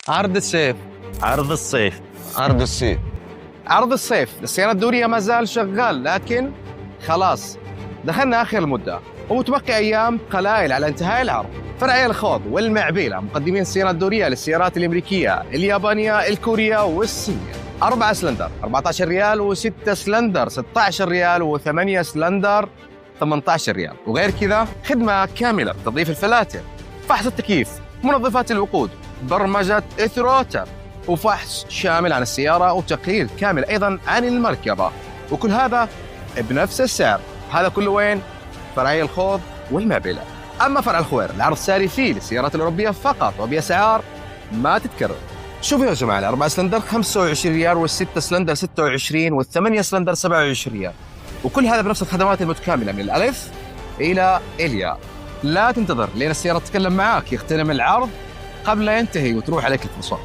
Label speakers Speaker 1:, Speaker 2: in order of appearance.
Speaker 1: عرض السيف.
Speaker 2: عرض الصيف.
Speaker 3: عرض السيف.
Speaker 1: عرض الصيف للسيارات الدورية ما زال شغال، لكن خلاص دخلنا آخر المدة ومتبقي أيام قلائل على انتهاء العرض. فرعي الخوض والمعبيلة مقدمين السيارات الدورية للسيارات الأمريكية، اليابانية، الكورية والصينية. 4 سلندر 14 ريال، و6 سلندر 16 ريال، و8 سلندر 18 ريال. وغير كذا خدمة كاملة تنظيف الفلاتر، فحص التكييف، منظفات الوقود، برمجة إثروتر، وفحص شامل عن السيارة وتقرير كامل أيضاً عن المركبة، وكل هذا بنفس السعر. هذا كله وين؟ فرعي الخوض والمعبيلة. أما فرع الخوير العرض ساري فيه للسيارات الأوروبية فقط وبأسعار ما تتكرر. شوفوا يا جماعة، ال4 سلندر 25 ريال، وال6 سلندر 26، وال8 سلندر 27 ريال، وكل هذا بنفس الخدمات المتكاملة من الألف إلى الياء. لا تنتظر لين السيارة تتكلم معاك، يغتنم العرض قبل لا ينتهي وتروح عليك الفرصة.